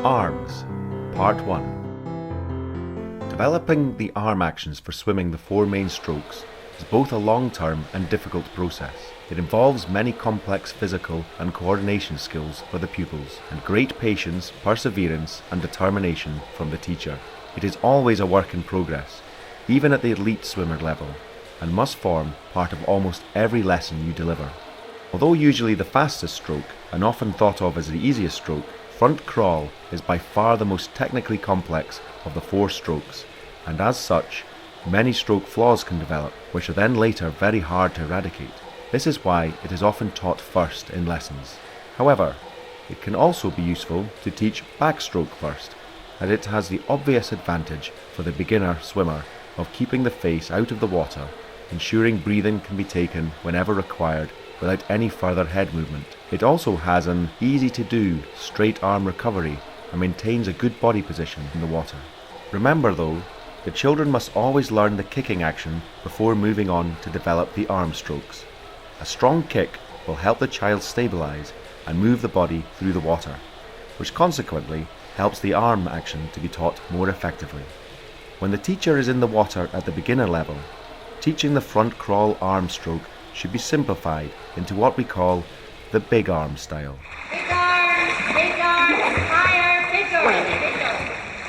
Arms, Part 1. Developing the arm actions for swimming the 4 main strokes is both a long-term and difficult process. It involves many complex physical and coordination skills for the pupils, and great patience, perseverance and determination from the teacher. It is always a work in progress, even at the elite swimmer level, and must form part of almost every lesson you deliver. Although usually the fastest stroke, and often thought of as the easiest stroke, front crawl is by far the most technically complex of the 4 strokes, and as such, many stroke flaws can develop, which are then later very hard to eradicate. This is why it is often taught first in lessons. However, it can also be useful to teach backstroke first, as it has the obvious advantage for the beginner swimmer of keeping the face out of the water, ensuring breathing can be taken whenever required without any further head movement. It also has an easy-to-do straight arm recovery and maintains a good body position in the water. Remember though, the children must always learn the kicking action before moving on to develop the arm strokes. A strong kick will help the child stabilize and move the body through the water, which consequently helps the arm action to be taught more effectively. When the teacher is in the water at the beginner level, teaching the front crawl arm stroke should be simplified into what we call the big arm style. Big arms, higher, bigger.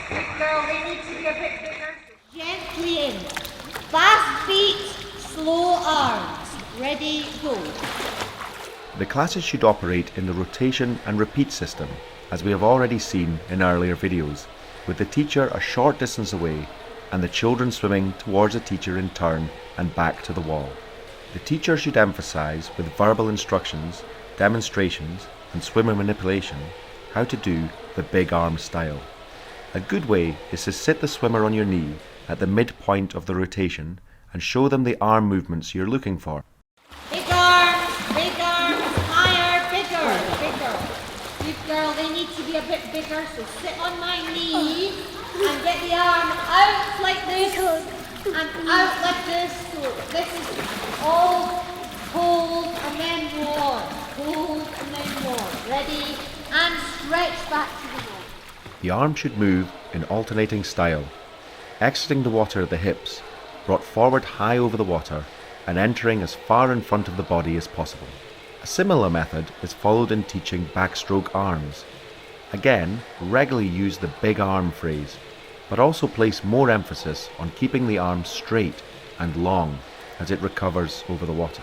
Big girl, they need to be a bit bigger. Gently in. Fast feet, slow arms. Ready, go. The classes should operate in the rotation and repeat system, as we have already seen in earlier videos, with the teacher a short distance away and the children swimming towards the teacher in turn and back to the wall. The teacher should emphasize with verbal instructions, demonstrations and swimmer manipulation how to do the big arm style. A good way is to sit the swimmer on your knee at the midpoint of the rotation and show them the arm movements you're looking for. Big arms, higher, bigger. Good girl, they need to be a bit bigger, so sit on my knee and get the arm out like this and out like this. So this is all cold and then warm, cold and then warm. Ready? And stretch back to the wall. The arm should move in alternating style, exiting the water at the hips, brought forward high over the water and entering as far in front of the body as possible. A similar method is followed in teaching backstroke arms. Again, regularly use the big arm phrase, but also place more emphasis on keeping the arm straight and long as it recovers over the water.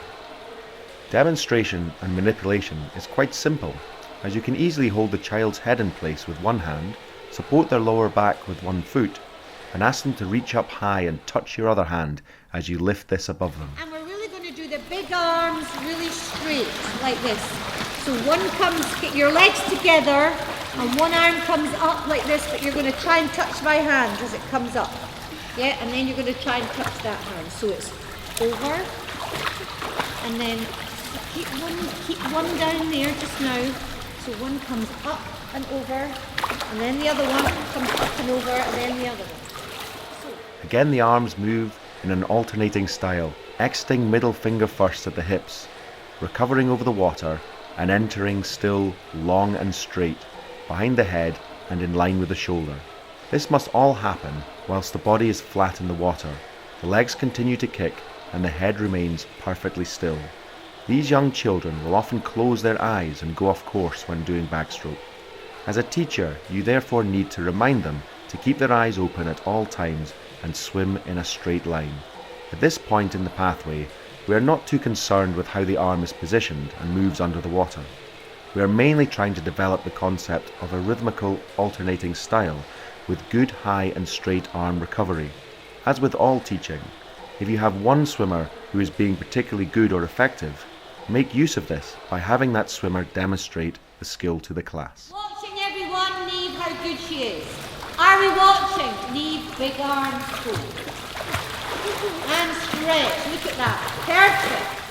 Demonstration and manipulation is quite simple, as you can easily hold the child's head in place with one hand, support their lower back with one foot, and ask them to reach up high and touch your other hand as you lift this above them. And we're really going to do the big arms really straight, like this. So one comes, get your legs together, and one arm comes up like this, but you're going to try and touch my hand as it comes up. Yeah, and then you're going to try and touch that hand. So it's over, and then keep one down there just now. So one comes up and over, and then the other one comes up and over, and then the other one. Again, the arms move in an alternating style, exiting middle finger first at the hips, recovering over the water and entering still long and straight, behind the head and in line with the shoulder. This must all happen whilst the body is flat in the water, the legs continue to kick and the head remains perfectly still. These young children will often close their eyes and go off course when doing backstroke. As a teacher, you therefore need to remind them to keep their eyes open at all times and swim in a straight line. At this point in the pathway, we are not too concerned with how the arm is positioned and moves under the water. We are mainly trying to develop the concept of a rhythmical alternating style with good high and straight arm recovery. As with all teaching, if you have one swimmer who is being particularly good or effective, make use of this by having that swimmer demonstrate the skill to the class. Watching everyone, Neve, how good she is. Are we watching? Neve, big arms, cool. And stretch, look at that, perfect.